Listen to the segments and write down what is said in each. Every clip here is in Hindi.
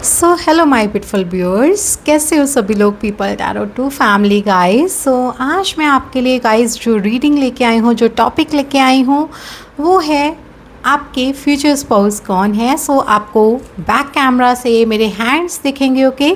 So hello my beautiful viewers, कैसे हो सभी लोग। People tarot to family guys. So आज मैं आपके लिए गाइस जो रीडिंग लेके आई हूँ, जो टॉपिक लेके आई हूँ, वो है आपके फ्यूचर स्पाउस कौन है। सो आपको बैक कैमरा से मेरे हैंड्स दिखेंगे, ओके।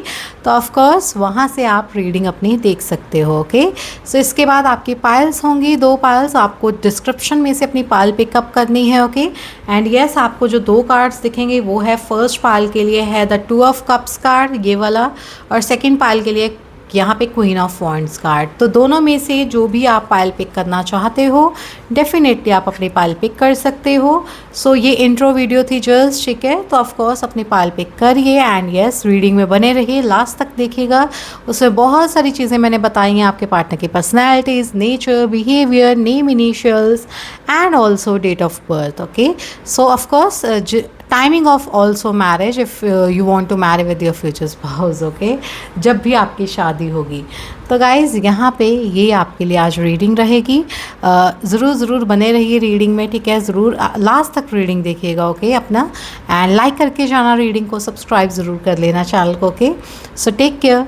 तो ऑफ कोर्स वहाँ से आप रीडिंग अपनी देख सकते हो, ओके। सो इसके बाद आपकी पायल्स होंगी, 2 पायल्स। आपको डिस्क्रिप्शन में से अपनी पायल पिकअप करनी है, ओके। एंड यस, आपको जो 2 कार्ड्स दिखेंगे वो है फर्स्ट पायल के लिए है द 2 ऑफ कप्स कार्ड, ये वाला। और सेकंड पायल के लिए यहाँ पे क्वीन ऑफ वॉन्ड्स कार्ड। तो दोनों में से जो भी आप पायल पिक करना चाहते हो, डेफिनेटली आप अपनी पायल पिक कर सकते हो। सो ये इंट्रो वीडियो थी जस्ट, ठीक है। तो ऑफकोर्स अपनी पायल पिक करिए एंड यस, रीडिंग में बने रहिए, लास्ट तक देखिएगा। उसमें बहुत सारी चीज़ें मैंने बताई हैं, आपके पार्टनर की personalities, nature, behaviour, name, initials and also date of birth, okay. So of course timing of also marriage if you want to marry with your future spouse, okay, जब भी आपकी शादी होगी। तो गाइज़ यहाँ पे ये आपके लिए आज रीडिंग रहेगी। ज़रूर बने रहिए रीडिंग में, ठीक है। ज़रूर लास्ट तक रीडिंग देखिएगा, ओके अपना। एंड लाइक करके जाना रीडिंग को, सब्सक्राइब ज़रूर कर लेना चैनल को, ओके। So take care.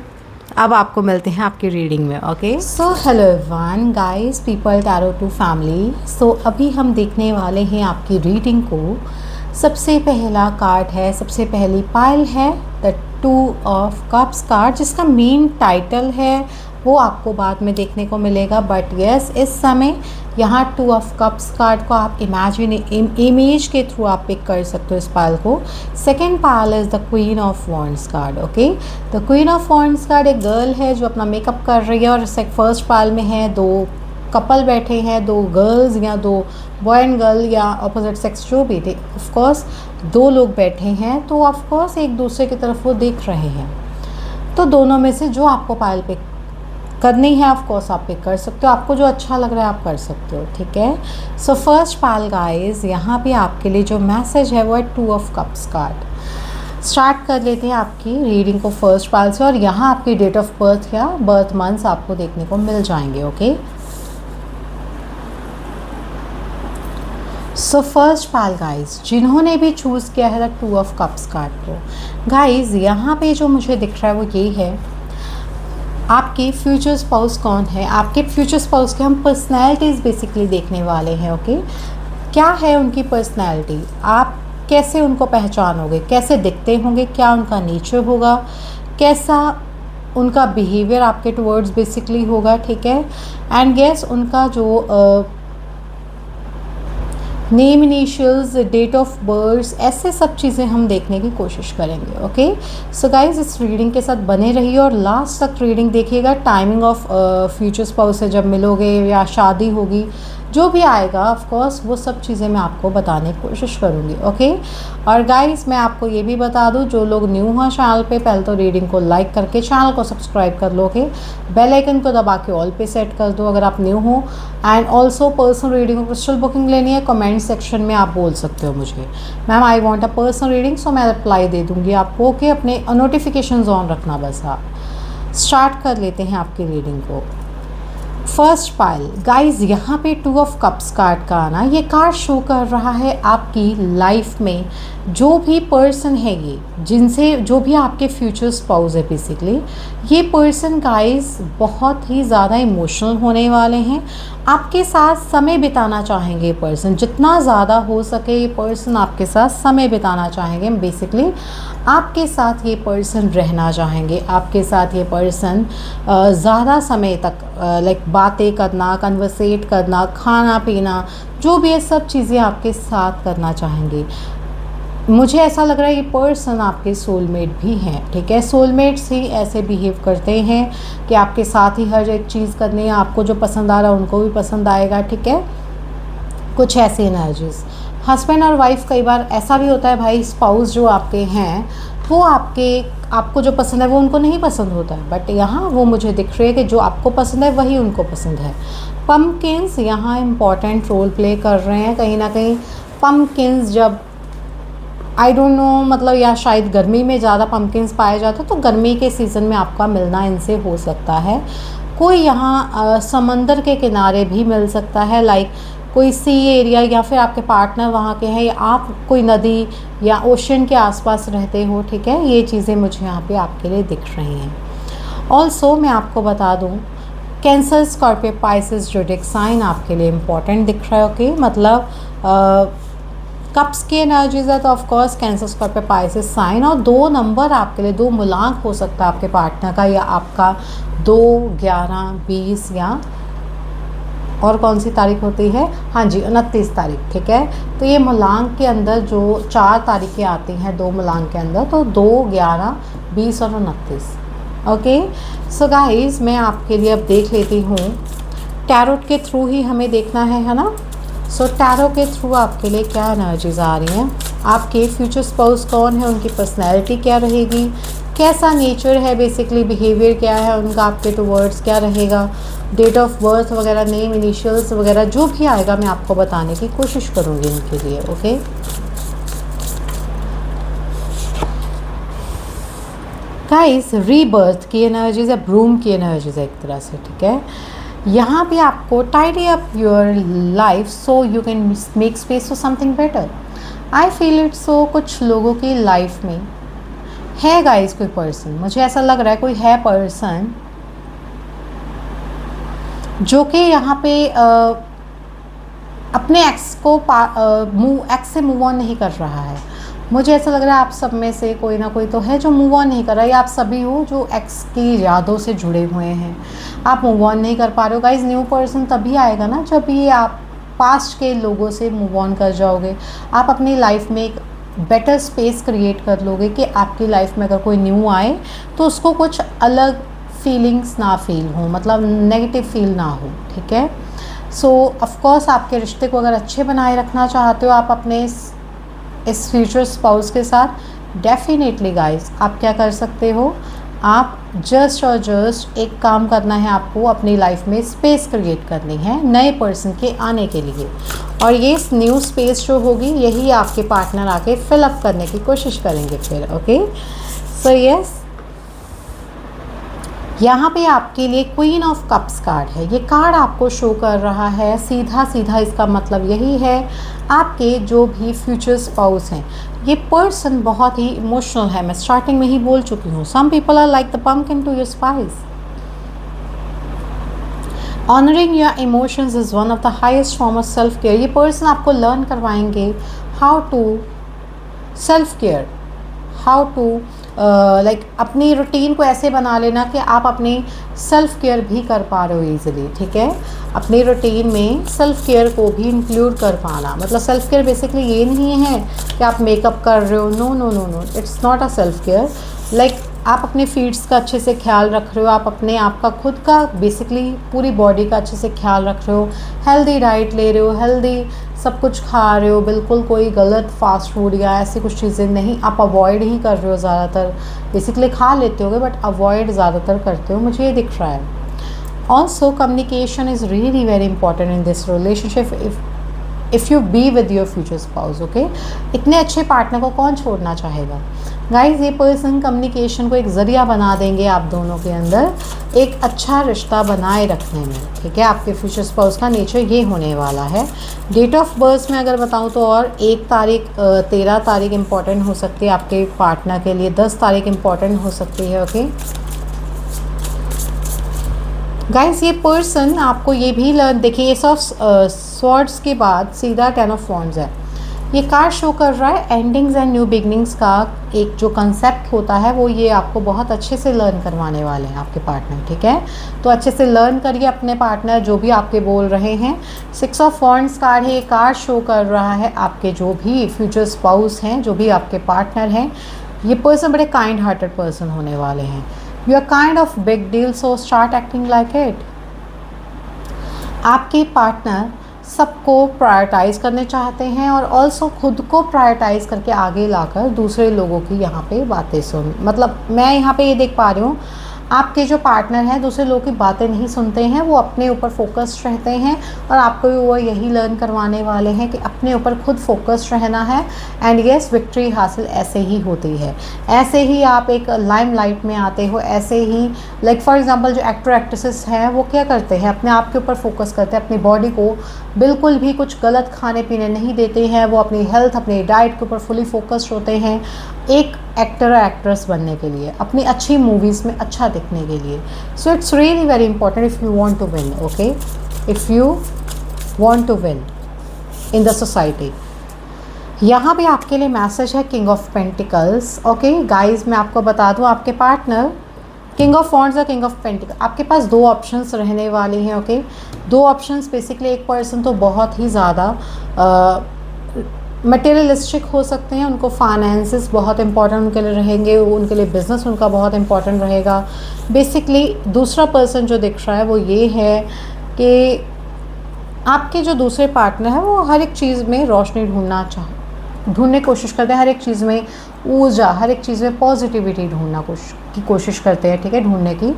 अब आपको मिलते हैं आपकी रीडिंग में, okay. So hello everyone guys, people tarot to family. So अभी हम देखने वाले हैं आपकी रीडिंग को। सबसे पहला कार्ड है, सबसे पहली पायल है द 2 ऑफ कप्स कार्ड, जिसका मेन टाइटल है वो आपको बाद में देखने को मिलेगा। बट यस, इस समय यहाँ 2 ऑफ कप्स कार्ड को आप इमेज के थ्रू आप पिक कर सकते हो इस पायल को। Second pile is the queen of wands card, okay. The queen of wands card एक गर्ल है जो अपना मेकअप कर रही है, और फर्स्ट पायल में है 2 कपल बैठे हैं, 2 गर्ल्स या 2 बॉय एंड गर्ल या अपोजिट सेक्स जो भी थे, ऑफकोर्स 2 लोग बैठे हैं। तो ऑफकोर्स एक दूसरे की तरफ वो देख रहे हैं। तो दोनों में से जो आपको पायल पिक करनी है ऑफकोर्स आप पिक कर सकते हो, आपको जो अच्छा लग रहा है आप कर सकते हो, ठीक है। सो फर्स्ट पायल गाइस, यहाँ पे आपके लिए जो मैसेज है वो है 2 ऑफ कप्स कार्ड। स्टार्ट कर लेते हैं आपकी रीडिंग को फर्स्ट पायल से, और यहाँ आपकी डेट ऑफ बर्थ या बर्थ मंथ्स आपको देखने को मिल जाएंगे, okay. So first pile guys, जिन्होंने भी चूज़ किया है द 2 ऑफ कप्स कार्ड को, गाइज यहाँ पे जो मुझे दिख रहा है वो ये है, आपके फ्यूचर स्पाउस कौन है। आपके फ्यूचर स्पाउस के हम पर्सनैलिटीज़ बेसिकली देखने वाले हैं, ओके। क्या है उनकी पर्सनैलिटी, आप कैसे उनको पहचानोगे, कैसे दिखते होंगे, क्या उनका नेचर होगा, कैसा उनका बिहेवियर आपके टुवर्ड्स बेसिकली होगा, ठीक है। एंड यस, उनका जो name, initials, date of birth, ऐसे सब चीज़ें हम देखने की कोशिश करेंगे, ओके। सो गाइज इस रीडिंग के साथ बने रहिए और लास्ट तक रीडिंग देखिएगा। टाइमिंग ऑफ फ्यूचर स्पाउस से जब मिलोगे या शादी होगी, जो भी आएगा ऑफकोर्स वो सब चीज़ें मैं आपको बताने की कोशिश करूँगी, ओके। और गाइस मैं आपको ये भी बता दूँ, जो लोग न्यू हैं चैनल पे, पहले तो रीडिंग को लाइक करके चैनल को सब्सक्राइब कर लो, ओके। बेल आइकन को दबा के ऑल पे सेट कर दो अगर आप न्यू हो। एंड ऑल्सो पर्सनल रीडिंग और क्रिस्टल बुकिंग लेनी है, कमेंट सेक्शन में आप बोल सकते हो मुझे, ma'am I want a personal reading, so मैं रिप्लाई दे दूँगी आपको, ओके। अपने नोटिफिकेशन ऑन रखना बस आप। स्टार्ट कर लेते हैं आपकी रीडिंग को। फर्स्ट पायल गाइज, यहाँ पे 2 ऑफ कप्स कार्ड का आना, ये कार्ड शो कर रहा है आपकी लाइफ में जो भी पर्सन है, ये जिनसे जो भी आपके फ्यूचर स्पाउस है बेसिकली, ये पर्सन गाइज बहुत ही ज़्यादा इमोशनल होने वाले हैं, आपके साथ समय बिताना चाहेंगे। पर्सन जितना ज़्यादा हो सके ये पर्सन आपके साथ समय बिताना चाहेंगे, बेसिकली आपके साथ ये पर्सन रहना चाहेंगे, आपके साथ ये पर्सन ज़्यादा समय तक लाइक बातें करना, कन्वर्सेट करना, खाना पीना, जो भी ये सब चीज़ें आपके साथ करना चाहेंगे। मुझे ऐसा लग रहा है ये पर्सन आपके सोलमेट भी हैं, ठीक है। सोलमेट्स ही ऐसे बिहेव करते हैं कि आपके साथ ही हर एक चीज़ करनी है, आपको जो पसंद आ रहा है उनको भी पसंद आएगा, ठीक है। कुछ ऐसी एनर्जीज हस्बैंड और वाइफ, कई बार ऐसा भी होता है भाई, स्पाउस जो आपके हैं वो आपको जो पसंद है वो उनको नहीं पसंद होता है, बट यहाँ वो मुझे दिख रही है कि जो आपको पसंद है वही उनको पसंद है। पम्पकिन्स यहाँ इम्पॉर्टेंट रोल प्ले कर रहे हैं कहीं ना कहीं। पम्पकिन्स जब आई डोंट नो, मतलब या शायद गर्मी में ज़्यादा पम्पकिन्स पाए जाते हैं, तो गर्मी के सीज़न में आपका मिलना इनसे हो सकता है। कोई यहाँ समंदर के किनारे भी मिल सकता है, लाइक कोई सी एरिया या फिर आपके पार्टनर वहाँ के हैं, या आप कोई नदी या ओशन के आसपास रहते हो, ठीक है। ये चीज़ें मुझे यहाँ पे आपके लिए दिख रही हैं। ऑल्सो मैं आपको बता दूँ, Cancer, Scorpio, Pisces, zodiac sign आपके लिए इम्पॉर्टेंट दिख रहा है, ओके। मतलब कप्स की एनर्जीज है तो of course Cancer, Scorpio, Pisces sign, और 2 नंबर आपके लिए, 2 मूलांक हो सकता है आपके पार्टनर का, या आपका 2, 11, 20, या और कौन सी तारीख होती है, हाँ जी 29 तारीख, ठीक है। तो ये मूलांक के अंदर जो 4 तारीखें आती हैं 2 मूलांक के अंदर, तो 2, 11, 20 और 29, ओके। सो गाइस मैं आपके लिए अब देख लेती हूँ, टैरोट के थ्रू ही हमें देखना है ना। सो टैरो के थ्रू आपके लिए क्या एनर्जीज आ रही हैं, आपके फ्यूचर स्पाउस कौन है, उनकी पर्सनैलिटी क्या रहेगी, कैसा नेचर है, बेसिकली बिहेवियर क्या है उनका आपके टुवर्ड्स, क्या रहेगा, डेट ऑफ बर्थ वगैरह, नेम, इनिशियल्स वगैरह जो भी आएगा मैं आपको बताने की कोशिश करूँगी इनके लिए, ओके। गाइस रीबर्थ की एनर्जीज है, ब्रूम की एनर्जीज है एक तरह से, ठीक है। यहाँ पे आपको tidy up your life so you can make space for something better, I feel it. So कुछ लोगों की लाइफ में है गाइस कोई पर्सन, मुझे ऐसा लग रहा है कोई है पर्सन जो कि यहाँ पे अपने एक्स को एक्स से मूव ऑन नहीं कर रहा है। मुझे ऐसा लग रहा है आप सब में से कोई ना कोई तो है जो मूव ऑन नहीं कर रहा है, या आप सभी हो जो एक्स की यादों से जुड़े हुए हैं, आप मूव ऑन नहीं कर पा रहे हो। गाइस न्यू पर्सन तभी आएगा ना जब ये आप पास्ट के लोगों से मूव ऑन कर जाओगे, आप अपनी लाइफ में एक बेटर स्पेस क्रिएट कर लोगे कि आपकी लाइफ में अगर कोई न्यू आए तो उसको कुछ अलग फीलिंग्स ना फील हो, मतलब नेगेटिव फील ना हो, ठीक है। सो ऑफकोर्स आपके रिश्ते को अगर अच्छे बनाए रखना चाहते हो आप अपने इस फ्यूचर स्पाउस के साथ, डेफिनेटली गाइस आप क्या कर सकते हो, आप जस्ट और जस्ट एक काम करना है, आपको अपनी लाइफ में स्पेस क्रिएट करनी है नए पर्सन के आने के लिए, और ये न्यू स्पेस जो होगी यही आपके पार्टनर आके फिल अप करने की कोशिश करेंगे फिर, ओके। सो यस यहाँ पे आपके लिए क्वीन ऑफ कप्स कार्ड है, ये कार्ड आपको शो कर रहा है सीधा सीधा, इसका मतलब यही है आपके जो भी फ्यूचर स्पाउस हैं, ये पर्सन बहुत ही इमोशनल है, मैं स्टार्टिंग में ही बोल चुकी हूँ। Some people are like the pumpkin to your spice. Honouring your emotions is one of the highest form of self care. ये पर्सन आपको लर्न करवाएंगे how to self care, how to like अपनी रूटीन को ऐसे बना लेना कि आप अपनी सेल्फ केयर भी कर पा रहे हो ईजिली, ठीक है। अपनी रूटीन में सेल्फ केयर को भी इंक्लूड कर पाना, मतलब सेल्फ केयर बेसिकली ये नहीं है कि आप मेकअप कर रहे हो, no no no no, it's not a self care. Like आप अपने फीट्स का अच्छे से ख्याल रख रहे हो, आप अपने आप का खुद का बेसिकली पूरी बॉडी का अच्छे से ख्याल रख रहे हो, हेल्दी डाइट ले रहे हो, हेल्दी सब कुछ खा रहे हो, बिल्कुल कोई गलत फास्ट फूड या ऐसी कुछ चीज़ें नहीं, आप अवॉइड ही कर रहे हो ज़्यादातर, बेसिकली खा लेते होगे बट अवॉइड ज़्यादातर करते हो, मुझे ये दिख रहा है। Also communication is really very important in this relationship if you be with your future spouse, okay. इतने अच्छे पार्टनर को कौन छोड़ना चाहेगा गाइज। ये पर्सन कम्युनिकेशन को एक ज़रिया बना देंगे आप दोनों के अंदर एक अच्छा रिश्ता बनाए रखने में, ठीक है। आपके फ्यूचर स्पाउस का नेचर ये होने वाला है। डेट ऑफ बर्थ में अगर बताऊं तो और 1 तारीख 13 तारीख इम्पॉर्टेंट हो सकती है आपके पार्टनर के लिए, 10 तारीख इम्पॉर्टेंट हो सकती है, ओके। गाइस ये पर्सन आपको ये भी लर्न, देखिए एस ऑफ स्वॉर्ड्स के बाद सीधा 10 ऑफ वॉन्ड्स है, ये कार्ड शो कर रहा है एंडिंग्स एंड न्यू बिगनिंग्स का एक जो कंसेप्ट होता है वो ये आपको बहुत अच्छे से लर्न करवाने वाले हैं आपके पार्टनर, ठीक है। तो अच्छे से लर्न करिए अपने पार्टनर जो भी आपके बोल रहे हैं। 6 ऑफ वॉन्ड्स कार्ड है, ये कार्ड शो कर रहा है आपके जो भी फ्यूचर स्पाउस हैं, जो भी आपके पार्टनर हैं, ये पर्सन बड़े काइंड हार्टेड पर्सन होने वाले हैं। You are kind of big deal so start acting like it. आपके पार्टनर सबको प्रायोरिटाइज़ करने चाहते हैं और ऑल्सो खुद को प्रायोरिटाइज़ करके आगे लाकर दूसरे लोगों की यहाँ पे बातें सुन, मतलब मैं यहाँ पे ये देख पा रही हूँ आपके जो पार्टनर हैं दूसरे लोगों की बातें नहीं सुनते हैं, वो अपने ऊपर फोकस्ड रहते हैं और आपको भी वो यही लर्न करवाने वाले हैं कि अपने ऊपर खुद फोकस्ड रहना है। एंड यस, विक्ट्री हासिल ऐसे ही होती है, ऐसे ही आप एक लाइमलाइट में आते हो, ऐसे ही लाइक फॉर एग्जांपल जो एक्टर एक्ट्रेसेस हैं वो क्या करते हैं, अपने आप के ऊपर फोकस करते हैं, अपनी बॉडी को बिल्कुल भी कुछ गलत खाने पीने नहीं देते हैं, वो अपनी हेल्थ अपनी डाइट के ऊपर फुली फोकस्ड होते हैं एक एक्टर और एक्ट्रेस बनने के लिए, अपनी अच्छी मूवीज़ में अच्छा दिखने के लिए। So it's really very important if you want to win, okay, if you want to win in the society. यहाँ भी आपके लिए मैसेज है king of pentacles. Okay guys, मैं आपको बता दूँ आपके पार्टनर किंग ऑफ वॉन्ड्स और किंग ऑफ पेंटिकल, आपके पास दो ऑप्शंस रहने वाले हैं। ओके, दो ऑप्शंस बेसिकली, एक पर्सन तो बहुत ही ज़्यादा मटेरियलिस्टिक हो सकते हैं, उनको फाइनेंसेस बहुत इंपॉर्टेंट उनके लिए रहेंगे, उनके लिए बिज़नेस उनका बहुत इंपॉर्टेंट रहेगा। बेसिकली दूसरा पर्सन जो दिख रहा है वो ये है कि आपके जो दूसरे पार्टनर है वो हर एक चीज़ में रोशनी ढूंढने की कोशिश करते हैं, हर एक चीज़ में ऊर्जा, हर एक चीज़ में पॉजिटिविटी की कोशिश करते हैं, ठीक है, ढूंढने की।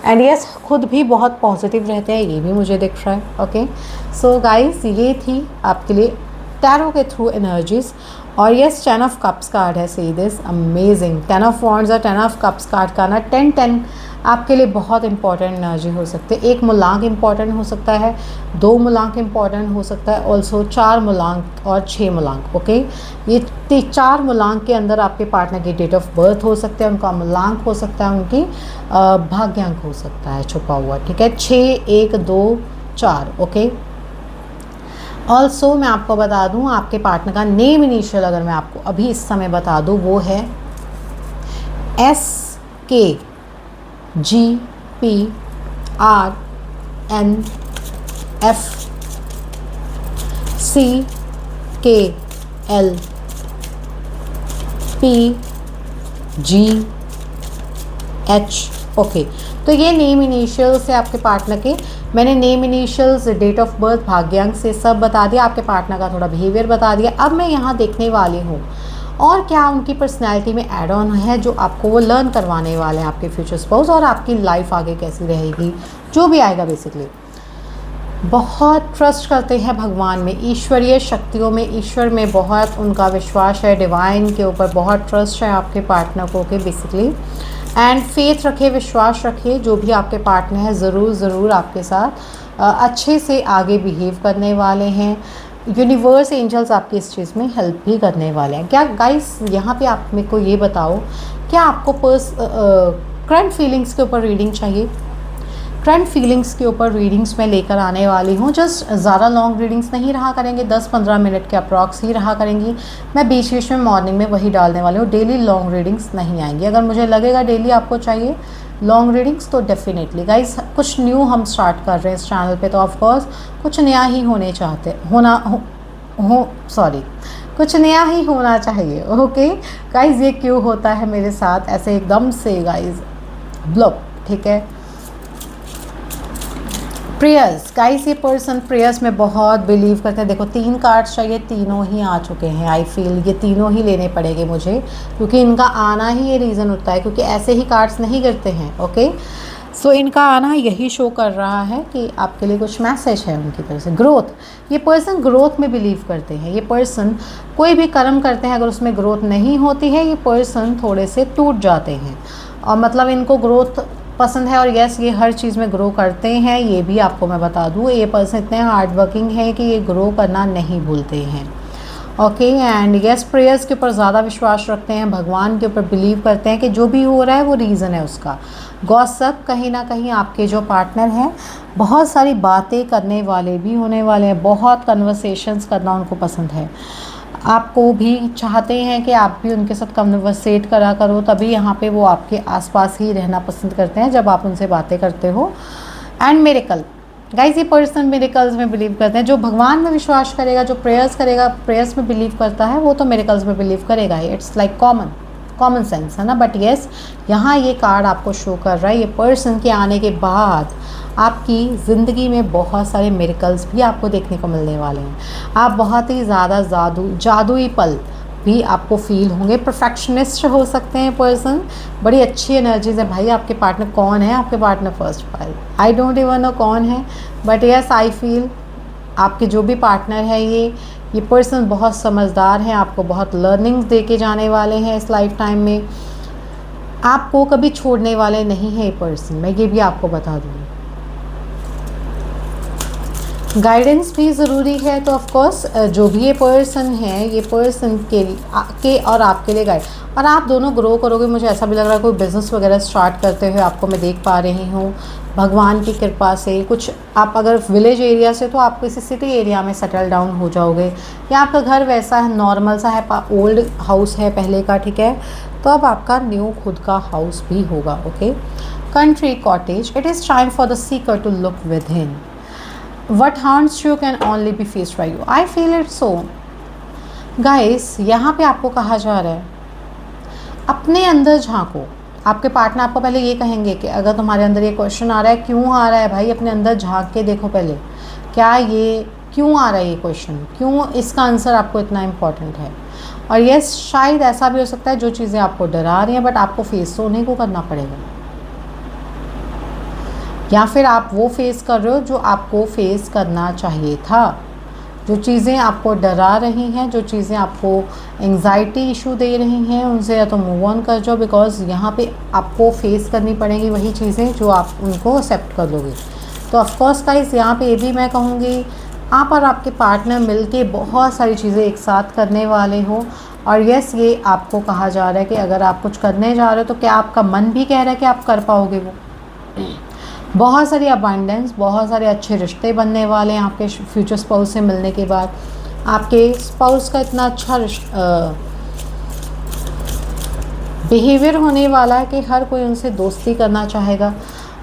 एंड यस, खुद भी बहुत पॉजिटिव रहते हैं, ये भी मुझे दिख रहा है। ओके, सो गाइस, ये थी आपके लिए टैरो के थ्रू एनर्जीज। और यस, 10 ऑफ कप्स कार्ड है, see this amazing 10 of wands और 10 ऑफ कप्स कार्ड का ना 10-10 आपके लिए बहुत इंपॉर्टेंट एनर्जी हो सकती है। एक मूलांक इंपॉर्टेंट हो सकता है, 2 मूलांक इंपॉर्टेंट हो सकता है, ऑल्सो 4 मूलांक और 6 मूलांक। ओके, ये 4 मूलांक के अंदर आपके पार्टनर की डेट ऑफ बर्थ हो सकते हैं, उनका मूलांक हो सकता है, उनकी भाग्यांक हो सकता है छुपा हुआ, ठीक है, 6, 1, 2, 4। ओके, ऑल्सो मैं आपको बता दूं आपके पार्टनर का नेम इनिशियल अगर मैं आपको अभी इस समय बता दूं वो है SKGPRNFCKLPGH। ओके, तो ये नेम इनिशियल्स है आपके पार्टनर के। मैंने name initials, date of birth, भाग्यांक से सब बता दिया, आपके पार्टनर का थोड़ा बिहेवियर बता दिया। अब मैं यहाँ देखने वाली हूँ और क्या उनकी पर्सनैलिटी में ऐड ऑन है जो आपको वो लर्न करवाने वाले हैं आपके फ्यूचर स्पाउस, और आपकी लाइफ आगे कैसी रहेगी, जो भी आएगा। बेसिकली बहुत ट्रस्ट करते हैं भगवान में, ईश्वरीय शक्तियों में, ईश्वर में बहुत उनका विश्वास है, डिवाइन के ऊपर बहुत ट्रस्ट है आपके पार्टनर को के बेसिकली। एंड फेथ रखे, विश्वास रखे, जो भी आपके पार्टनर है ज़रूर आपके साथ अच्छे से आगे बिहेव करने वाले हैं। यूनिवर्स, एंजल्स आपकी इस चीज़ में हेल्प भी करने वाले हैं। क्या गाइस, यहाँ पे आप मेरे को ये बताओ, क्या आपको करंट फीलिंग्स के ऊपर रीडिंग चाहिए? करंट फीलिंग्स के ऊपर रीडिंग्स में लेकर आने वाली हूँ। जस्ट ज़्यादा लॉन्ग रीडिंग्स नहीं रहा करेंगे, 10-15 मिनट के अप्रॉक्स ही रहा करेंगी। मैं बीच बीच में मॉर्निंग में वही डालने वाली हूँ, डेली लॉन्ग रीडिंग्स नहीं आएंगी। अगर मुझे लगेगा डेली आपको चाहिए लॉन्ग रीडिंग्स तो डेफिनेटली गाइस, कुछ न्यू हम स्टार्ट कर रहे हैं इस चैनल पे, तो ऑफकोर्स कुछ नया ही कुछ नया ही होना चाहिए। ओके गाइस, ये क्यों होता है मेरे साथ ऐसे एकदम से गाइस ब्लॉक, ठीक है। प्रेयर्स गाइस, ये पर्सन प्रेयर्स में बहुत बिलीव करते हैं। देखो 3 कार्ड्स चाहिए, तीनों ही आ चुके हैं। आई फील ये तीनों ही लेने पड़ेंगे मुझे, क्योंकि इनका आना ही ये रीज़न होता है, क्योंकि ऐसे ही कार्ड्स नहीं गिरते हैं। ओके, सो इनका आना यही शो कर रहा है कि आपके लिए कुछ मैसेज है उनकी तरफ से। ग्रोथ, ये पर्सन ग्रोथ में बिलीव करते हैं। ये पर्सन कोई भी कर्म करते हैं, अगर उसमें ग्रोथ नहीं होती है, ये पर्सन थोड़े से टूट जाते हैं, और मतलब इनको ग्रोथ पसंद है। और यस, ये हर चीज़ में ग्रो करते हैं, ये भी आपको मैं बता दूँ। ये पर्सन इतने हार्ड वर्किंग है कि ये ग्रो करना नहीं भूलते हैं। ओके, एंड यस, प्रेयर्स के ऊपर ज़्यादा विश्वास रखते हैं, भगवान के ऊपर बिलीव करते हैं कि जो भी हो रहा है वो रीज़न है उसका। गॉसिप, कहीं ना कहीं आपके जो पार्टनर हैं बहुत सारी बातें करने वाले भी होने वाले हैं, बहुत कन्वर्सेशंस करना उनको पसंद है। आपको भी चाहते हैं कि आप भी उनके साथ कन्वर्सेट करा करो, तभी यहाँ पे वो आपके आसपास ही रहना पसंद करते हैं जब आप उनसे बातें करते हो। एंड मिरेकल गाइस, ये पर्सन मिरेकल्स में बिलीव करते हैं। जो भगवान में विश्वास करेगा, जो प्रेयर्स करेगा, प्रेयर्स में बिलीव करता है, वो तो मिरेकल्स में बिलीव करेगा। इट्स लाइक कॉमन सेंस है ना। बट येस, यहाँ ये कार्ड आपको शो कर रहा है, ये पर्सन के आने के बाद आपकी ज़िंदगी में बहुत सारे मिरेकल्स भी आपको देखने को मिलने वाले हैं। आप बहुत ही ज़्यादा जादुई पल भी आपको फील होंगे। परफेक्शनिस्ट हो सकते हैं पर्सन, बड़ी अच्छी एनर्जीज है भाई। आपके पार्टनर कौन है? आपके partner first of all I don't even know कौन है, बट यस आई फील आपके जो भी पार्टनर है ये पर्सन बहुत समझदार हैं, आपको बहुत लर्निंग्स दे के जाने वाले हैं इस लाइफ टाइम में। आपको कभी छोड़ने वाले नहीं है ये पर्सन, मैं ये भी आपको बता दूँ। गाइडेंस भी ज़रूरी है, तो ऑफ कोर्स जो भी ये पर्सन है, ये पर्सन के और आपके लिए गाइड, और आप दोनों ग्रो करोगे। मुझे ऐसा भी लग रहा है कोई बिज़नेस वगैरह स्टार्ट करते हुए आपको मैं देख पा रही हूँ भगवान की कृपा से। कुछ आप अगर विलेज एरिया से, तो आप किसी सिटी एरिया में सेटल डाउन हो जाओगे, या आपका घर वैसा है नॉर्मल सा है, ओल्ड हाउस है पहले का, ठीक है, तो अब आपका न्यू खुद का हाउस भी होगा। Okay, country cottage, it is time for the seeker to look with him. What haunts you can only be faced by you. I feel it so. Guys, यहाँ पे आपको कहा जा रहा है अपने अंदर झांको। आपके पार्टनर आपको पहले ये कहेंगे कि अगर तुम्हारे अंदर ये क्वेश्चन आ रहा है, क्यों आ रहा है भाई, अपने अंदर झांक के देखो पहले, क्या ये क्यों आ रहा है ये क्वेश्चन, क्यों इसका आंसर आपको इतना इम्पॉर्टेंट है। और यस, शायद ऐसा भी हो सकता है जो चीज़ें आपको डरा रही हैं, बट आपको फेस तो उन्हीं को करना पड़ेगा, या फिर आप वो फेस कर रहे हो जो आपको फेस करना चाहिए था। जो चीज़ें आपको डरा रही हैं, जो चीज़ें आपको एंग्जाइटी इशू दे रही हैं, उनसे या तो मूव ऑन कर जाओ, बिकॉज़ यहाँ पे आपको फेस करनी पड़ेंगी वही चीज़ें जो आप उनको एक्सेप्ट कर लोगे। तो ऑफकोर्स गाइस, यहाँ पे ये भी मैं कहूँगी आप और आपके पार्टनर मिलके बहुत सारी चीज़ें एक साथ करने वाले हो। और यस, ये आपको कहा जा रहा है कि अगर आप कुछ करने जा रहे हो तो क्या आपका मन भी कह रहा है कि आप कर पाओगे वो। बहुत सारी अबांडेंस, बहुत सारे अच्छे रिश्ते बनने वाले हैं आपके फ्यूचर स्पाउस से मिलने के बाद। आपके स्पाउस का इतना अच्छा बिहेवियर होने वाला है कि हर कोई उनसे दोस्ती करना चाहेगा।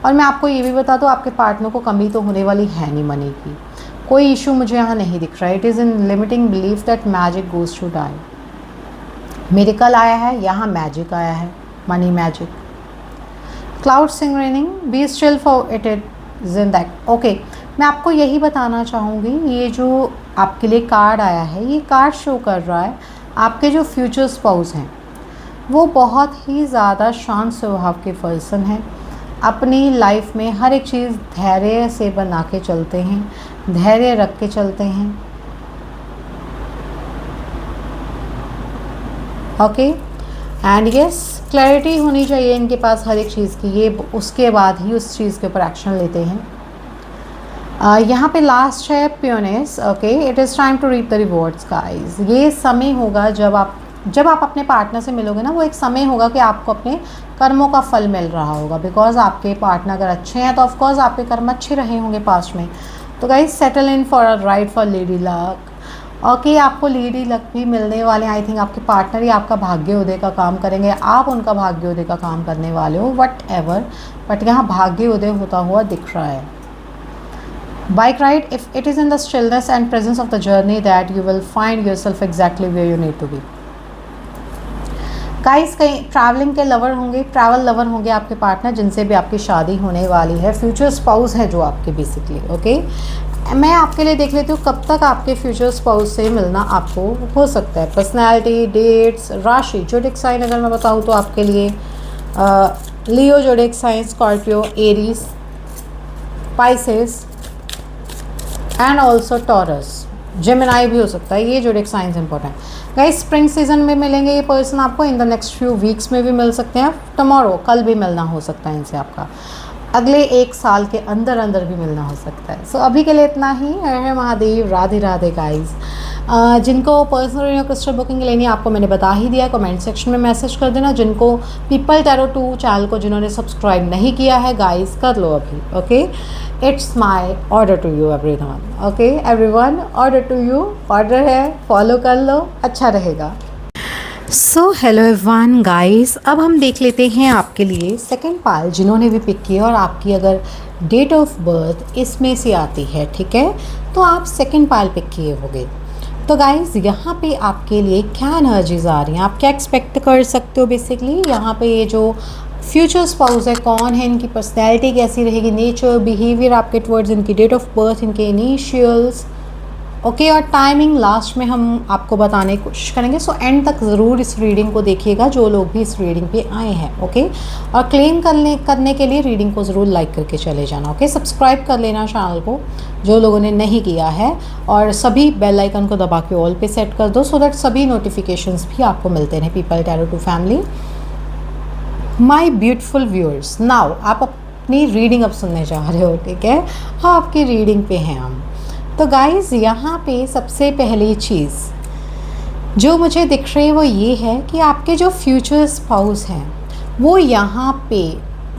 और मैं आपको ये भी बता दूँ, आपके पार्टनर को कमी तो होने वाली है नहीं मनी की, कोई इशू मुझे यहाँ नहीं दिख रहा है। It is in limiting belief that magic goes to die. Miracle आया है यहाँ, मैजिक आया है, money magic. Cloud sing raining, be still for it is in that. Okay, मैं आपको यही बताना चाहूँगी, ये जो आपके लिए कार्ड आया है, ये कार्ड शो कर रहा है आपके जो फ्यूचर स्पाउस हैं वो बहुत ही ज़्यादा शांत स्वभाव के पर्सन हैं। अपनी लाइफ में हर एक चीज़ धैर्य से बना के चलते हैं, धैर्य रख के चलते हैं। ओके, एंड यस, क्लैरिटी होनी चाहिए इनके पास हर एक चीज़ की, ये उसके बाद ही उस चीज़ के ऊपर एक्शन लेते हैं। यहाँ पे लास्ट है प्योनेस। Okay, it is time to reap the rewards guys. ये समय होगा जब आप अपने पार्टनर से मिलोगे ना, वो एक समय होगा कि आपको अपने कर्मों का फल मिल रहा होगा। बिकॉज आपके पार्टनर अगर अच्छे हैं तो ऑफकोर्स आपके कर्म अच्छे रहे होंगे पास्ट में। तो guys, settle in for a right for lady luck. Okay, आपको लेडी लक भी मिलने वाले हैं। आई थिंक आपके पार्टनर ही आपका भाग्योदय का काम करेंगे, आप उनका भाग्योदय का काम करने वाले हो, वट एवर, बट यहाँ भाग्योदय होता हुआ दिख रहा है। Bike ride, if it is in the stillness and presence of the journey that you will find yourself exactly where you need to be. Guys, कहीं ट्रैवलिंग के लवर होंगे, ट्रैवल लवर होंगे आपके पार्टनर, जिनसे भी आपकी शादी होने वाली है, फ्यूचर स्पाउस है जो आपके बेसिकली। ओके, मैं आपके लिए देख लेती हूँ कब तक आपके फ्यूचर स्पाउस से मिलना आपको हो सकता है। पर्सनैलिटी, डेट्स, राशि, जोडिक साइन अगर मैं बताऊँ तो आपके लिए Leo zodiac sign, Scorpio, Aries, Pisces and also Taurus, Gemini भी हो सकता है। ये zodiac signs important guys. Spring season में मिलेंगे ये पर्सन आपको, in the next few weeks में भी मिल सकते हैं, टमोरो, कल भी मिलना हो सकता है इनसे आपका, अगले एक साल के अंदर अंदर भी मिलना हो सकता है। सो अभी के लिए इतना ही। हर हर महादेव, राधे राधे गाइस। जिनको पर्सनल रीडिंग क्रिस्टल बुकिंग लेनी है आपको मैंने बता ही दिया, कमेंट सेक्शन में मैसेज कर देना। जिनको पीपल टैरो 2 चैनल को जिन्होंने सब्सक्राइब नहीं किया है गाइस, कर लो अभी। Okay, it's my order to you everyone. Okay everyone, order to you, order है, फॉलो कर लो, अच्छा रहेगा। सो हेलो एवरीवन गाइस, अब हम देख लेते हैं आपके लिए सेकंड पाल जिन्होंने भी पिक किया, और आपकी अगर डेट ऑफ बर्थ इसमें से आती है, ठीक है, तो आप सेकंड पाल पिक किए होंगे। तो गाइस, यहाँ पे आपके लिए क्या एनर्जीज आ रही हैं, आप क्या एक्सपेक्ट कर सकते हो बेसिकली। यहाँ पे ये जो फ्यूचर स्पाउस है कौन है, इनकी पर्सनैलिटी कैसी रहेगी, नेचर, बिहेवियर आपके टवर्ड्स, इनकी डेट ऑफ बर्थ, इनके इनिशियल्स, ओके। और टाइमिंग लास्ट में हम आपको बताने की कोशिश करेंगे, सो एंड तक ज़रूर इस रीडिंग को देखिएगा जो लोग भी इस रीडिंग पे आए हैं। ओके। और क्लेम करने के लिए रीडिंग को ज़रूर लाइक करके चले जाना। ओके। सब्सक्राइब कर लेना चैनल को जो लोगों ने नहीं किया है, और सभी बेल आइकन को दबा के ऑल पे सेट कर दो, सो दैट सभी नोटिफिकेशंस भी आपको मिलते रहें। People tarot to family, my beautiful viewers, now आप अपनी रीडिंग अब सुनने जा रहे हो। ठीक है, हाँ, आपकी रीडिंग पे हैं हम। तो गाइज़, यहाँ पे सबसे पहली चीज़ जो मुझे दिख रही है वो ये है कि आपके जो फ्यूचर स्पाउस हैं वो यहाँ पे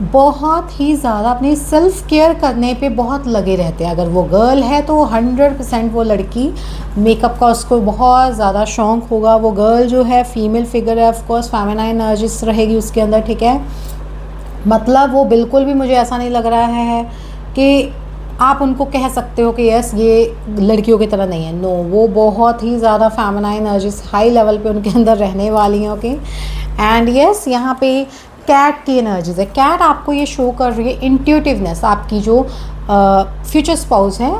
बहुत ही ज़्यादा अपनी सेल्फ़ केयर करने पे बहुत लगे रहते हैं। अगर वो गर्ल है तो 100% वो लड़की मेकअप का उसको बहुत ज़्यादा शौक़ होगा। वो गर्ल जो है फीमेल फिगर है, ऑफ कोर्स फेमिनाइन एनर्जीज रहेगी उसके अंदर। ठीक है, मतलब वो बिल्कुल भी मुझे ऐसा नहीं लग रहा है कि आप उनको कह सकते हो कि यस ये लड़कियों की तरह नहीं है। नो, वो बहुत ही ज़्यादा फेमिनाइन एनर्जीज हाई लेवल पे उनके अंदर रहने वाली हैं। ओके। एंड यस, यहाँ पे कैट की एनर्जीज है। कैट आपको ये शो कर रही है इंट्यूटिवनेस। आपकी जो फ्यूचर स्पाउस है,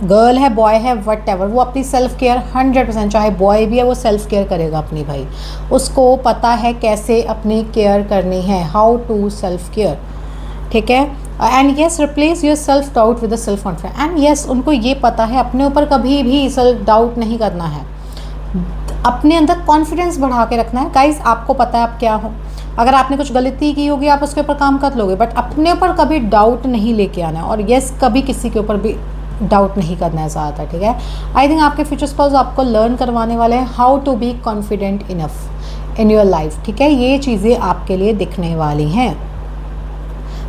गर्ल है, बॉय है, वट एवर, वो अपनी सेल्फ़ केयर 100%, चाहे बॉय भी है वो सेल्फ़ केयर करेगा अपनी। भाई उसको पता है कैसे अपनी केयर करनी है, हाउ टू सेल्फ़ केयर। ठीक है। And yes, replace your self doubt with the self confidence. And yes, उनको ये पता है अपने ऊपर कभी भी सेल्फ डाउट नहीं करना है, अपने अंदर कॉन्फिडेंस बढ़ा के रखना है। गाइज, आपको पता है आप क्या हो। अगर आपने कुछ गलती की होगी आप उसके ऊपर काम कर लोगे, बट अपने ऊपर कभी डाउट नहीं लेके आना है। और येस, कभी किसी के ऊपर भी डाउट नहीं करना है ज़्यादा। ठीक है। आई थिंक आपके फ्यूचर स्पाउस आपको लर्न करवाने वाले हैं how to be confident enough in your life. ठीक है, ये चीज़ें आपके लिए दिखने वाली हैं।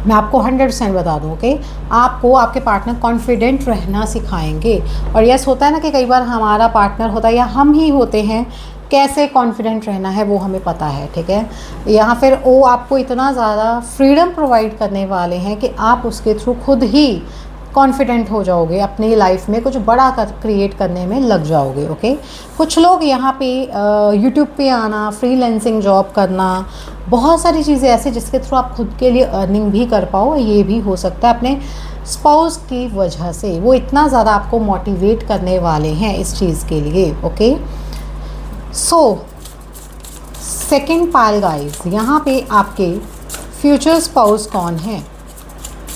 मैं आपको 100% बता दूँ। ओके, आपको आपके पार्टनर कॉन्फिडेंट रहना सिखाएंगे। और यस, होता है ना कि कई बार हमारा पार्टनर होता है या हम ही होते हैं, कैसे कॉन्फिडेंट रहना है वो हमें पता है। ठीक है, यहाँ फिर वो आपको इतना ज़्यादा फ्रीडम प्रोवाइड करने वाले हैं कि आप उसके थ्रू खुद ही कॉन्फिडेंट हो जाओगे, अपनी लाइफ में कुछ बड़ा क्रिएट करने में लग जाओगे। ओके। कुछ लोग यहाँ पे यूट्यूब पे आना, फ्रीलांसिंग जॉब करना, बहुत सारी चीज़ें ऐसे जिसके थ्रू आप खुद के लिए अर्निंग भी कर पाओ, ये भी हो सकता है अपने स्पाउस की वजह से। वो इतना ज़्यादा आपको मोटिवेट करने वाले हैं इस चीज़ के लिए। Okay. So second pile guys, यहाँ पे आपके फ्यूचर स्पाउस कौन है?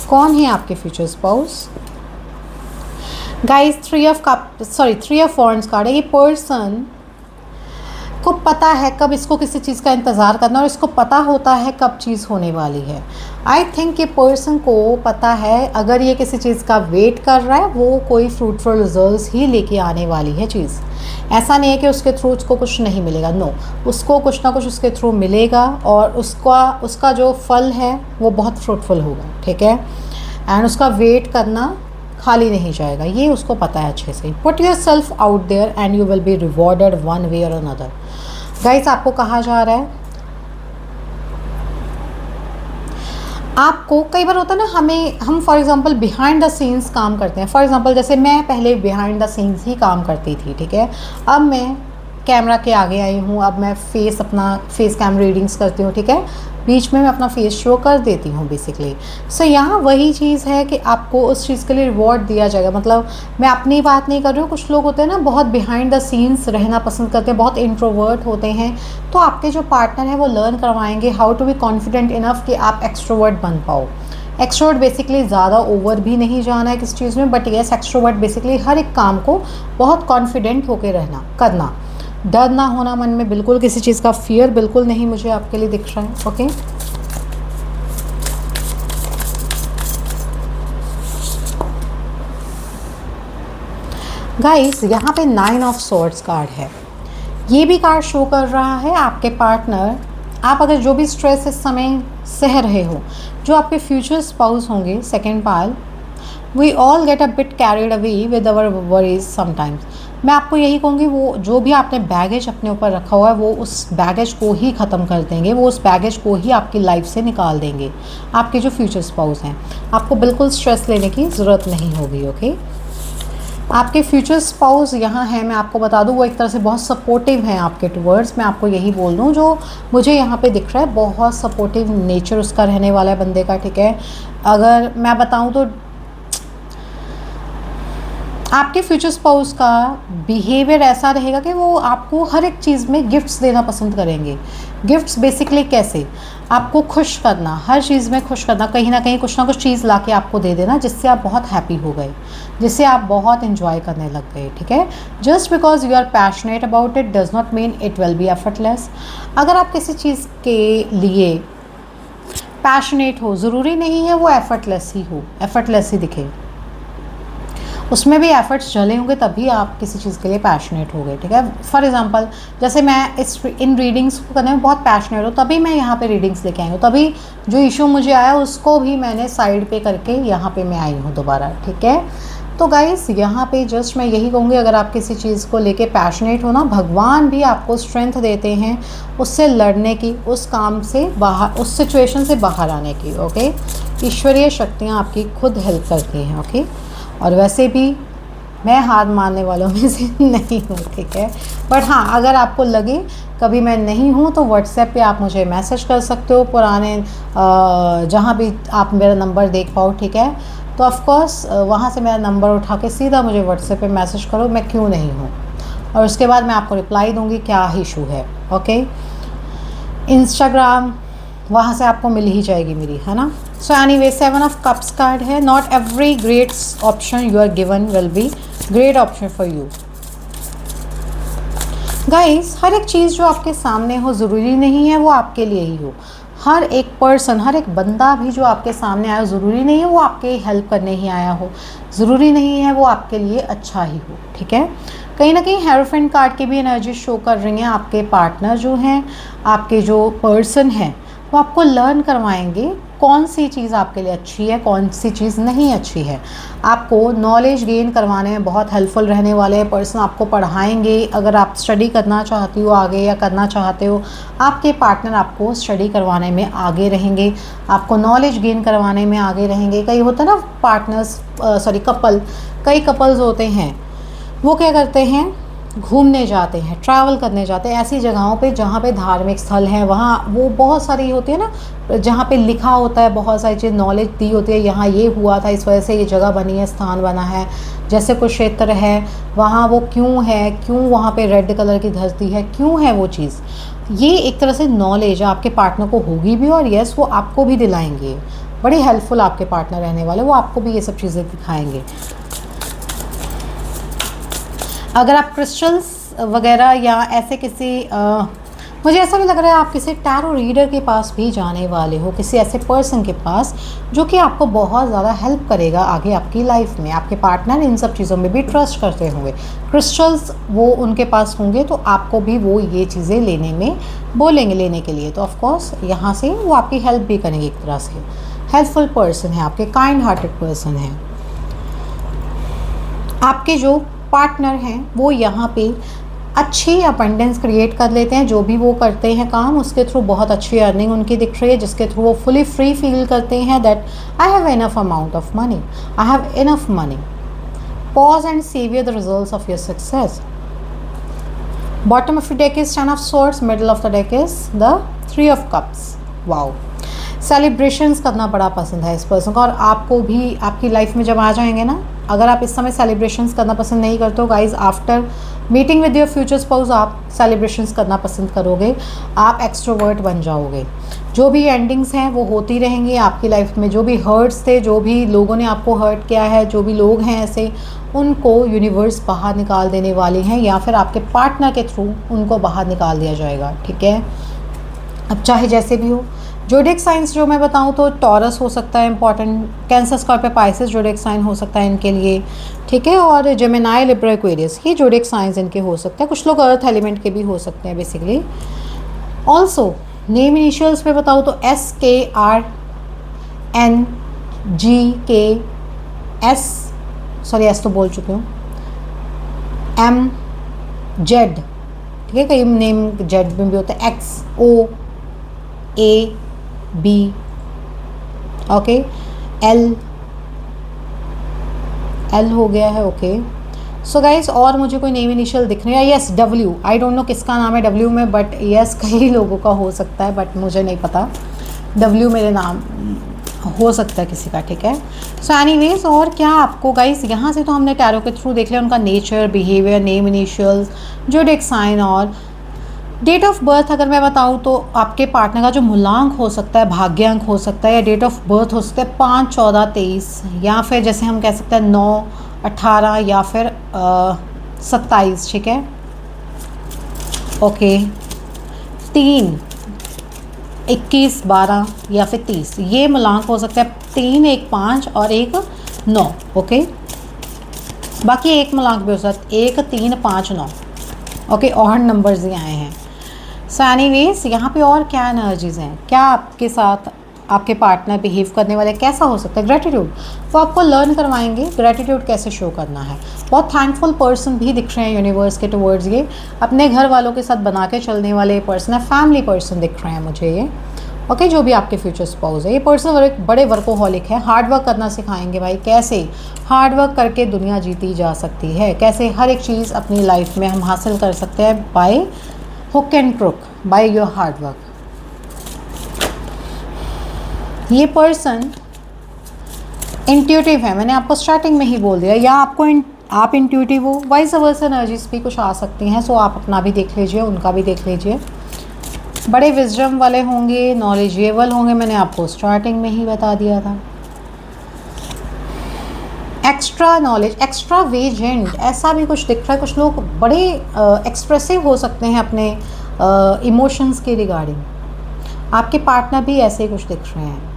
कौन है आपके future spouse? Guys, three of wands card है। ये पर्सन को पता है कब इसको किसी चीज़ का इंतज़ार करना, और इसको पता होता है कब चीज़ होने वाली है। आई थिंक ये पर्सन को पता है अगर ये किसी चीज़ का वेट कर रहा है वो कोई फ्रूटफुल रिजल्ट्स ही लेके आने वाली है चीज़। ऐसा नहीं है कि उसके थ्रू उसको कुछ नहीं मिलेगा। नो, उसको कुछ ना कुछ उसके थ्रू मिलेगा, और उसका जो फल है वो बहुत फ्रूटफुल होगा। ठीक है। एंड उसका वेट करना खाली नहीं जाएगा, ये उसको पता है अच्छे से। Put your self out there and you will be rewarded one way और अनदर। गाइस, आपको कहा जा रहा है, आपको कई बार होता है ना, हम for example behind the scenes काम करते हैं। फॉर एग्जांपल जैसे मैं पहले बिहाइंड द सीन्स ही काम करती थी। ठीक है, अब मैं कैमरा के आगे आई हूँ, अब मैं अपना फेस कैम रीडिंग्स करती हूँ। ठीक है, बीच में मैं अपना फेस शो कर देती हूँ बेसिकली। सो यहाँ वही चीज़ है कि आपको उस चीज़ के लिए रिवॉर्ड दिया जाएगा। मतलब मैं अपनी बात नहीं कर रही हूँ, कुछ लोग होते हैं ना बहुत बिहाइंड द सीन्स रहना पसंद करते हैं, बहुत इंट्रोवर्ट होते हैं, तो आपके जो पार्टनर है वो लर्न करवाएंगे how to be confident enough कि आप एक्सट्रोवर्ट बन पाओ। एक्सट्रोवर्ट बेसिकली ज़्यादा ओवर भी नहीं जाना है किस चीज़ में, बट येस, एक्सट्रोवर्ट बेसिकली हर एक काम को बहुत कॉन्फिडेंट होकर करना, डर ना होना मन में, बिल्कुल किसी चीज़ का फियर बिल्कुल नहीं मुझे आपके लिए दिख रहा है। ओके। गाइस, यहाँ पे 9 ऑफ स्वॉर्ड्स कार्ड है। ये भी कार्ड शो कर रहा है आपके पार्टनर, आप अगर जो भी स्ट्रेस इस समय सह रहे हो, जो आपके फ्यूचर स्पाउस होंगे, second pile, we all get a bit carried away with our worries sometimes. मैं आपको यही कहूँगी, वो जो भी आपने बैगेज अपने ऊपर रखा हुआ है वो उस बैगेज को ही ख़त्म कर देंगे, वो उस बैगेज को ही आपकी लाइफ से निकाल देंगे। आपके जो फ्यूचर स्पाउस हैं, आपको बिल्कुल स्ट्रेस लेने की ज़रूरत नहीं होगी। ओके। आपके फ्यूचर स्पाउस यहाँ है, मैं आपको बता दूँ, वो एक तरह से बहुत सपोर्टिव हैं आपके टुवर्ड्स। मैं आपको यही बोल दूँ जो मुझे यहाँ पे दिख रहा है, बहुत सपोर्टिव नेचर उसका रहने वाला है बंदे का। ठीक है, अगर मैं बताऊँ तो आपके फ्यूचर स्पाउस का बिहेवियर ऐसा रहेगा कि वो आपको हर एक चीज़ में गिफ्ट्स देना पसंद करेंगे। गिफ्ट्स बेसिकली कैसे, आपको खुश करना, हर चीज़ में खुश करना, कहीं ना कहीं कुछ ना कुछ चीज़ ला के आपको दे देना जिससे आप बहुत हैप्पी हो गए, जिससे आप बहुत इन्जॉय करने लग गए। ठीक है, just because you are passionate about it does not mean it will be effortless. अगर आप किसी चीज़ के लिए पैशनेट हो, ज़रूरी नहीं है वो एफर्टलेस ही हो, एफर्टलेस ही दिखे, उसमें भी एफर्ट्स चले होंगे तभी आप किसी चीज़ के लिए पैशनेट हो गए। ठीक है, फॉर एग्जांपल जैसे मैं इन रीडिंग्स को करने में बहुत पैशनेट हूँ, तभी मैं यहाँ पे रीडिंग्स लेके आई हूँ, तभी जो इशू मुझे आया उसको भी मैंने साइड पे करके यहाँ पे मैं आई हूँ दोबारा। ठीक है, तो गाइस यहाँ पे जस्ट मैं यही कहूँगी, अगर आप किसी चीज़ को लेके पैशनेट हो ना, भगवान भी आपको स्ट्रेंथ देते हैं उससे लड़ने की, उस काम से बाहर, उस सिचुएशन से बाहर आने की। ओके, ईश्वरीय शक्तियाँ आपकी खुद हेल्प करती हैं। ओके, और वैसे भी मैं हार मानने वालों में से नहीं हूँ। ठीक है, बट हाँ, अगर आपको लगे कभी मैं नहीं हूँ तो व्हाट्सएप पे आप मुझे मैसेज कर सकते हो, पुराने जहाँ भी आप मेरा नंबर देख पाओ। ठीक है, तो ऑफ कोर्स वहाँ से मेरा नंबर उठा के सीधा मुझे व्हाट्सएप पे मैसेज करो, मैं क्यों नहीं हूँ, और उसके बाद मैं आपको रिप्लाई दूँगी क्या इशू है। ओके, इंस्टाग्राम, वहाँ से आपको मिल ही जाएगी मेरी, है ना। So anyway, 7 of cups card है। Not every great option you are given will be great option for you. Guys, हर एक चीज़ जो आपके सामने हो ज़रूरी नहीं है वो आपके लिए ही हो। हर एक पर्सन, हर एक बंदा भी जो आपके सामने आया, ज़रूरी नहीं है वो आपके हेल्प करने ही आया हो, ज़रूरी नहीं है वो आपके लिए अच्छा ही हो। ठीक है, कहीं ना कहीं हेरोफेंट कार्ड की भी एनर्जी शो कर रही हैं। आपके पार्टनर जो हैं, आपके जो पर्सन हैं, वो आपको लर्न करवाएंगे कौन सी चीज़ आपके लिए अच्छी है, कौन सी चीज़ नहीं अच्छी है। आपको नॉलेज गेन करवाने में बहुत हेल्पफुल रहने वाले पर्सन आपको पढ़ाएंगे। अगर आप स्टडी करना चाहती हो आगे या करना चाहते हो, आपके पार्टनर आपको स्टडी करवाने में आगे रहेंगे, आपको नॉलेज गेन करवाने में आगे रहेंगे। कई होता है ना पार्टनर्स, कई कपल्स होते हैं, वो क्या करते हैं, घूमने जाते हैं, ट्रैवल करने जाते हैं ऐसी जगहों पे जहाँ पे धार्मिक स्थल हैं, वहाँ वो बहुत सारी होती है ना, जहाँ पे लिखा होता है, बहुत सारी चीज़ नॉलेज दी होती है, यहाँ ये हुआ था, इस वजह से ये जगह बनी है, स्थान बना है। जैसे कुछ क्षेत्र है वहाँ वो क्यों है, क्यों वहाँ पे रेड कलर की धरती है, क्यों है वो चीज़, ये एक तरह से नॉलेज आपके पार्टनर को होगी भी, और यस वो आपको भी दिलाएंगे। बड़े हेल्पफुल आपके पार्टनर रहने वाले, वो आपको भी ये सब चीज़ें दिखाएंगे। अगर आप क्रिस्टल्स वगैरह या ऐसे किसी मुझे ऐसा भी लग रहा है आप किसी टैरो रीडर के पास भी जाने वाले हो, किसी ऐसे पर्सन के पास जो कि आपको बहुत ज़्यादा हेल्प करेगा आगे आपकी लाइफ में। आपके पार्टनर इन सब चीज़ों में भी ट्रस्ट करते होंगे, क्रिस्टल्स वो उनके पास होंगे, तो आपको भी वो ये चीज़ें लेने में बोलेंगे लेने के लिए। तो ऑफकोर्स यहाँ से वो आपकी हेल्प भी करेंगे, एक तरह से हेल्पफुल पर्सन है, आपके काइंड हार्टेड पर्सन है। आपके जो पार्टनर हैं वो यहाँ पे अच्छी अबंडेंस क्रिएट कर लेते हैं, जो भी वो करते हैं काम उसके थ्रू बहुत अच्छी अर्निंग उनकी दिख रही है, जिसके थ्रू वो फुली फ्री फील करते हैं that I have enough amount of money, I have enough money. Pause and savour the results of your success. Bottom of the deck is 10 of swords, middle of the deck is the 3 of cups. Wow, celebrations करना बड़ा पसंद है इस पर्सन को, और आपको भी आपकी लाइफ में जब आ जाएंगे ना, अगर आप इस समय सेलिब्रेशंस करना पसंद नहीं करते हो guys, after meeting with your future spouse आप सेलिब्रेशंस करना पसंद करोगे, आप एक्सट्रोवर्ट बन जाओगे। जो भी एंडिंग्स हैं वो होती रहेंगी आपकी लाइफ में, जो भी हर्ट्स थे, जो भी लोगों ने आपको हर्ट किया है, जो भी लोग हैं ऐसे, उनको यूनिवर्स बाहर निकाल देने वाले हैं, या फिर आपके पार्टनर के थ्रू उनको बाहर निकाल दिया जाएगा। ठीक है, अब चाहे जैसे भी हो। जोडिक साइंस जो मैं बताऊं तो टॉरस हो सकता है important, Cancer, Scorpio, Pisces zodiac sign हो सकता है इनके लिए। ठीक है, और जेमिनाई, लिब्रा, एक्वेरियस, ये जोडिक साइंस इनके हो सकते हैं। कुछ लोग अर्थ एलिमेंट के भी हो सकते हैं बेसिकली। ऑल्सो नेम इनिशियल्स पे बताऊँ तो SKRNGKS, सॉरी एस तो बोल चुकी हूँ, MZ, ठीक है, कई नेम जेड में भी होता है, XOAB, ओके, L हो गया है। ओके, सो गाइस, और मुझे कोई नेम इनिशियल दिख रही है, yes W, I don't know किसका नाम है W में, बट यस कई लोगों का हो सकता है, बट मुझे नहीं पता। W मेरे नाम हो सकता है किसी का, ठीक है। सो एनीवेज, और क्या आपको गाइस यहाँ से तो हमने टैरो के थ्रू देख लिया उनका nature, behaviour, name, initials, zodiac sign और डेट ऑफ बर्थ। अगर मैं बताऊँ तो आपके पार्टनर का जो मूलांक हो सकता है, भाग्यांक हो सकता है, या डेट ऑफ बर्थ हो सकता है 5, 14, 23, या फिर जैसे हम कह सकते हैं 9, 18 या फिर 27, ठीक है। ओके, 3, 21, 12 या फिर 30, ये मूलांक हो सकता है। 3, 1, 5 और 1, 9। ओके, बाकी एक मूलांक भी हो सकता है 1, 3, 5, 9। ओके, और नंबर्स ही आए हैं। सो एनीवेज, यहाँ पे और क्या एनर्जीज़ हैं, क्या आपके साथ आपके पार्टनर बिहेव करने वाले, कैसा हो सकता है। ग्रेटिट्यूड, वो आपको लर्न करवाएंगे ग्रेटिट्यूड कैसे शो करना है। बहुत थैंकफुल पर्सन भी दिख रहे हैं यूनिवर्स के टुवर्ड्स, ये अपने घर वालों के साथ बना के चलने वाले पर्सन है, फैमिली पर्सन दिख रहे हैं मुझे ये। ओके, जो भी आपके फ्यूचर स्पाउस है, ये पर्सन एक बड़े वर्कोहॉलिक है, हार्ड वर्क करना सिखाएंगे भाई, कैसे हार्ड वर्क करके दुनिया जीती जा सकती है, कैसे हर एक चीज़ अपनी लाइफ में हम हासिल कर सकते हैं by hook and crook, by your hard work. ये पर्सन इंट्यूटिव है, मैंने आपको स्टार्टिंग में ही बोल दिया, या आप इंट्यूटिव हो, वाइस वर्सा एनर्जीज भी कुछ आ सकती हैं। सो आप अपना भी देख लीजिए, उनका भी देख लीजिए। बड़े विजडम वाले होंगे, नॉलेजेबल होंगे, मैंने आपको स्टार्टिंग में ही बता दिया था। एक्स्ट्रा नॉलेज, एक्स्ट्रा वेजेंट, ऐसा भी कुछ दिख रहा है। कुछ लोग बड़े एक्सप्रेसिव हो सकते हैं अपने इमोशंस के रिगार्डिंग। आपके पार्टनर भी ऐसे ही कुछ दिख रहे हैं।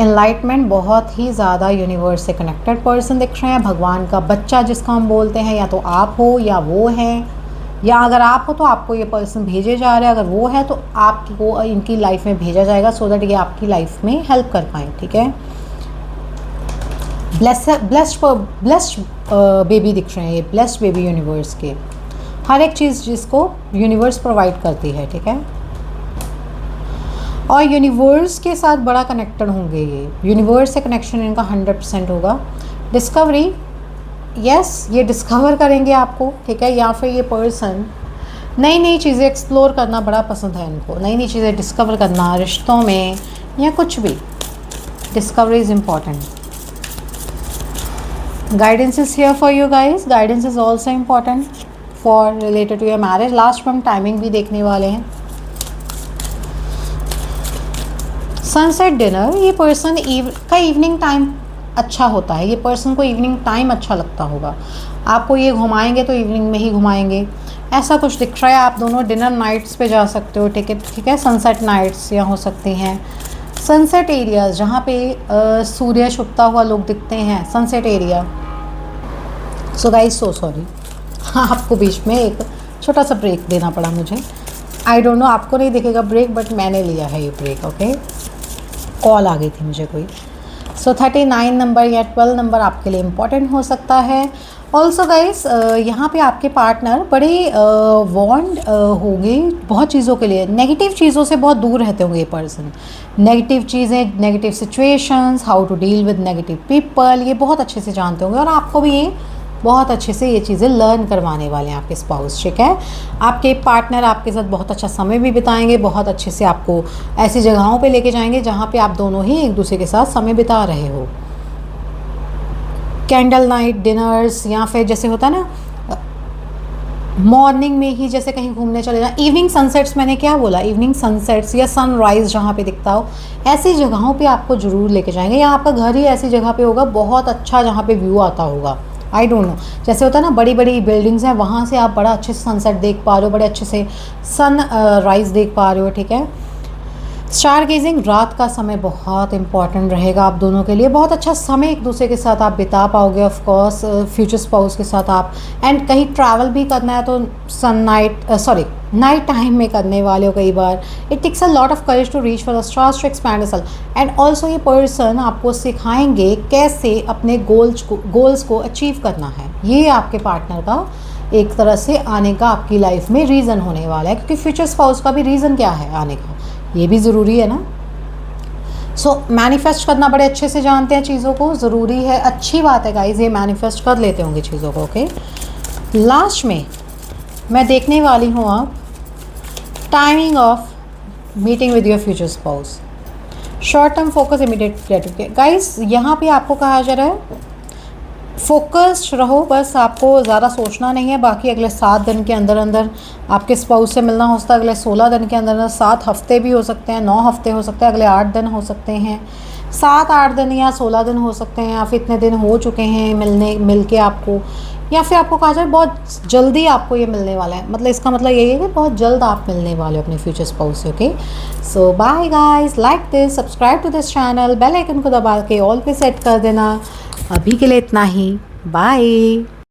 एनलाइटमेंट, बहुत ही ज़्यादा यूनिवर्स से कनेक्टेड पर्सन दिख रहे हैं। भगवान का बच्चा जिसको हम बोलते हैं, या तो आप हो या वो हैं, या अगर आप हो तो आपको ये पर्सन भेजे जा रहे हैं, अगर वो है तो आपको इनकी लाइफ में भेजा जाएगा सो दैट ये आपकी लाइफ में हेल्प कर पाएँ, ठीक है। ब्लेस्ड बेबी दिख रहे हैं, ये ब्लेस्ड बेबी यूनिवर्स के, हर एक चीज़ जिसको यूनिवर्स प्रोवाइड करती है, ठीक है। और यूनिवर्स के साथ बड़ा कनेक्टेड होंगे ये, यूनिवर्स से कनेक्शन इनका 100% होगा। डिस्कवरी, यस, ये डिस्कवर करेंगे आपको, ठीक है। या फिर ये पर्सन नई नई चीज़ें एक्सप्लोर करना बड़ा पसंद है इनको, नई नई चीज़ें डिस्कवर करना रिश्तों में या कुछ भी। Discovery is important. Guidance is here for you guys, guidance is also important for related to your marriage. Last में हम टाइमिंग भी देखने वाले हैं। सनसेट डिनर, ये पर्सन का इवनिंग टाइम अच्छा होता है, ये पर्सन को इवनिंग टाइम अच्छा लगता होगा। आपको ये घुमाएंगे तो इवनिंग में ही घुमाएंगे, ऐसा कुछ दिख रहा है। आप दोनों डिनर नाइट्स पे जा सकते हो, ठीक है। सनसेट नाइट्स या हो सकती हैं सनसेट एरियाज जहाँ पे सूर्य छुपता हुआ लोग दिखते हैं, sunset area. So guys, so sorry, आपको बीच में एक छोटा सा ब्रेक देना पड़ा मुझे। आई डोंट नो, आपको नहीं दिखेगा ब्रेक, बट मैंने लिया है ये ब्रेक। ओके, कॉल आ गई थी मुझे कोई। सो 39 नंबर या 12 नंबर आपके लिए इम्पॉर्टेंट हो सकता है। ऑल्सो गाइस, यहाँ पे आपके पार्टनर बड़े वॉन्ड होंगे बहुत चीज़ों के लिए, नेगेटिव चीज़ों से बहुत दूर रहते होंगे ये पर्सन। नेगेटिव चीज़ें, negative situations, how to deal with negative people, ये बहुत अच्छे से जानते होंगे, और आपको भी ये बहुत अच्छे से ये चीज़ें लर्न करवाने वाले हैं आपके स्पाउस, ठीक है। आपके पार्टनर आपके साथ बहुत अच्छा समय भी बिताएंगे, बहुत अच्छे से आपको ऐसी जगहों पे लेके जाएंगे जहाँ पे आप दोनों ही एक दूसरे के साथ समय बिता रहे हो। कैंडल नाइट डिनर्स, या फिर जैसे होता है ना मॉर्निंग में ही जैसे कहीं घूमने चले जाए, इवनिंग सनसेट्स, मैंने क्या बोला, इवनिंग सनसेट्स या सनराइज़ जहाँ पे दिखता हो, ऐसी जगहों पे आपको ज़रूर लेके जाएंगे। या आपका घर ही ऐसी जगह पे होगा बहुत अच्छा जहाँ पे व्यू आता होगा। आई डोंट नो, जैसे होता है ना बड़ी बड़ी बिल्डिंग्स हैं, वहाँ से आप बड़ा अच्छे से सनसेट देख पा रहे हो, बड़े अच्छे से सन राइज देख पा रहे हो, ठीक है। स्टार गेजिंग, रात का समय बहुत इंपॉर्टेंट रहेगा आप दोनों के लिए। बहुत अच्छा समय एक दूसरे के साथ आप बिता पाओगे, ऑफ कोर्स फ्यूचर स्पाउस के साथ आप। एंड कहीं ट्रैवल भी करना है तो नाइट टाइम में करने वाले हो कई बार। It takes a lot of courage to reach for the stars to expand self. And also ये पर्सन आपको सिखाएंगे कैसे अपने गोल्स को अचीव करना है। ये आपके पार्टनर का एक तरह से आने का आपकी लाइफ में रीज़न होने वाला है, क्योंकि फ्यूचर स्पाउस का भी रीज़न क्या है आने का, ये भी ज़रूरी है ना। सो मैनिफेस्ट करना बड़े अच्छे से जानते हैं चीज़ों को, ज़रूरी है, अच्छी बात है गाइज, ये मैनिफेस्ट कर लेते होंगे चीज़ों को। ओके, लास्ट में मैं देखने वाली हूँ अब timing of meeting with your future spouse. Short term focus, immediate gratification. Guys यहाँ पे आपको कहा जा रहा है फोकस्ड रहो, बस आपको ज़्यादा सोचना नहीं है। बाकी अगले 7 दिन के अंदर अंदर आपके स्पाउस से मिलना हो सकता है, अगले 16 दिन के अंदर अंदर 7 हफ्ते भी हो सकते हैं, 9 हफ्ते हो सकते हैं, अगले 8 दिन हो सकते हैं, 7-8 दिन या 16 दिन हो सकते हैं, या फिर इतने दिन हो चुके हैं मिल के आपको, या फिर आपको कहा जाए बहुत जल्दी आपको ये मिलने वाला है। मतलब इसका मतलब यही है कि बहुत जल्द आप मिलने वाले हो अपने फ्यूचर स्पाउस से। Okay, so bye guys, like this, subscribe to this channel, bell icon को दबा के ऑल पे सेट कर देना। अभी के लिए इतना ही, बाय।